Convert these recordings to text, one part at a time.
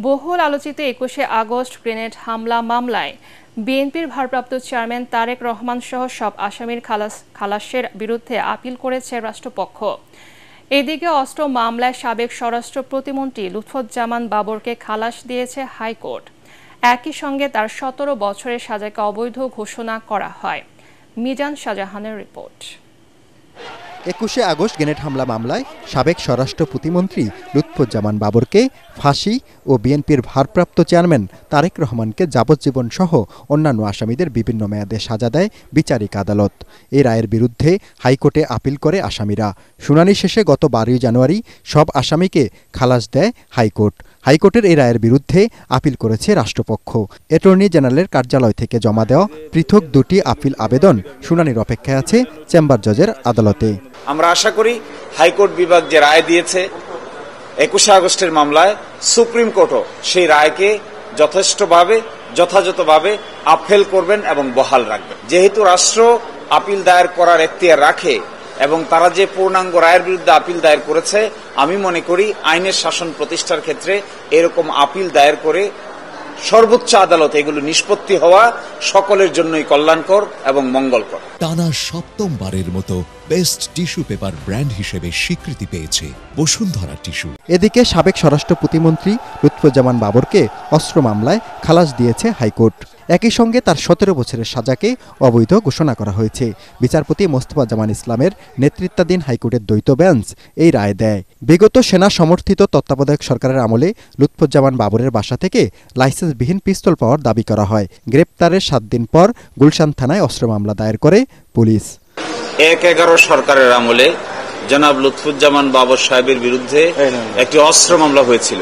বহুল আলোচিত ২১শে আগস্ট গ্রেনেড হামলা মামলায় বিএনপির ভারপ্রাপ্ত চেয়ারম্যান তারেক রহমান সহ সব আসামির খালাসের বিরুদ্ধে আপিল করেছে রাষ্ট্রপক্ষ। এদিকে অস্ত্র মামলায় সাবেক স্বরাষ্ট্র প্রতিমন্ত্রী লুৎফুজ্জামান বাবরকে খালাস দিয়েছে হাইকোর্ট। একই সঙ্গে তার ১৭ বছরের সাজাকে অবৈধ ঘোষণা করা হয়। মিজান শাহজাহানের রিপোর্ট। ২১শে আগস্ট গ্রেনেড হামলা মামলায় সাবেক স্বরাষ্ট্র প্রতিমন্ত্রী লুৎফুজ্জামান বাবরকে ফাঁসি ও বিএনপির ভারপ্রাপ্ত চেয়ারম্যান তারেক রহমানকে যাবজ্জীবন সহ অন্যান্য আসামিদের বিভিন্ন মেয়াদে সাজা দেয় বিচারিক আদালত। এই রায়ের বিরুদ্ধে হাইকোর্টে আপিল করে আসামিরা। শুনানি শেষে গত ১২ জানুয়ারি সব আসামিকে খালাস দেয় হাইকোর্ট। হাইকোর্টের এই রায়ের বিরুদ্ধে আপিল করেছে রাষ্ট্রপক্ষ। অ্যাটর্নি জেনারেলের কার্যালয় থেকে জমা দেওয়া পৃথক দুটি আপিল আবেদন শুনানির অপেক্ষায় আছে চেম্বার জজের আদালতে। আমরা আশা করি হাইকোর্ট বিভাগ যে রায় দিয়েছে ২১শে আগস্টের মামলায়, সুপ্রিম কোর্টও সেই রায়কে যথাযথভাবে আপহেল করবেন এবং বহাল রাখবেন। যেহেতু রাষ্ট্র আপিল দায়ের করার এখতিয়ার রাখে এবং তারা যে পূর্ণাঙ্গ রায়ের বিরুদ্ধে আপিল দায়ের করেছে, আমি মনে করি আইনের শাসন প্রতিষ্ঠার ক্ষেত্রে এরকম আপিল দায়ের করে সর্বোচ্চ আদালত এগুলো নিষ্পত্তি হওয়া সকলের জন্যই কল্যাণকর এবং মঙ্গলকর। টানা ৭ম-বারের মতো বেস্ট টিস্যু পেপার ব্র্যান্ড হিসেবে স্বীকৃতি পেয়েছে বসুন্ধরা টিস্যু। এদিকে সাবেক স্বরাষ্ট্র প্রতিমন্ত্রী লুৎফুজ্জামান বাবরকে অস্ত্র মামলায় খালাস দিয়েছে হাইকোর্ট। একই সঙ্গে তার ১৭ বছরের সাজাকে অবৈধ ঘোষণা করা হয়েছে। বিচারপতি মোস্তফা জামান ইসলামের নেতৃত্বাধীন হাইকোর্টের দ্বৈত বেঞ্চ এই রায় দেয়। বিগত সেনা সমর্থিত তত্ত্বাবধায়ক সরকারের আমলে লুৎফুজ্জামান বাবরের বাসা থেকে লাইসেন্সবিহীন পিস্তল পাওয়ার দাবি করা হয়। গ্রেপ্তারের ৭ দিন পর গুলশান থানায় অস্ত্র মামলা দায়ের করে পুলিশ। ১/১১ সরকারের আমলে জনাব লুৎফুজ্জামান বাবর সাহেবের বিরুদ্ধে একটি অস্ত্র মামলা হয়েছিল।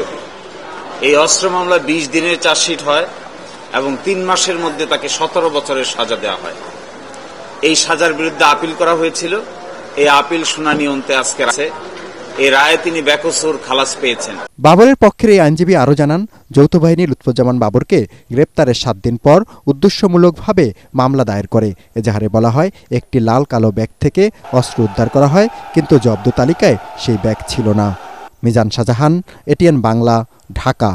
এই অস্ত্র মামলা ২০ দিনের চার্জশিট হয় এবং ৩ মাসের মধ্যে তাকে ১৭ বছরের সাজা দেওয়া হয়। এই সাজার বিরুদ্ধে আপিল করা হয়েছিল। এই আপিল শুনানি অন্তে আজকে আছে। এই রায়ে তিনি বেকসুর খালাস পেয়েছেন। বাবরের পক্ষের এই আইনজীবী আরও জানান, যৌথ বাহিনী লুৎফুজ্জামান বাবরকে গ্রেপ্তারের ৭ দিন পর উদ্দেশ্যমূলকভাবে মামলা দায়ের করে। এজাহারে বলা হয়, একটি লাল কালো ব্যাগ থেকে অস্ত্র উদ্ধার করা হয়, কিন্তু জব্দ তালিকায় সেই ব্যাগ ছিল না। মিজান শাহজাহান, এটিএন বাংলা, ঢাকা।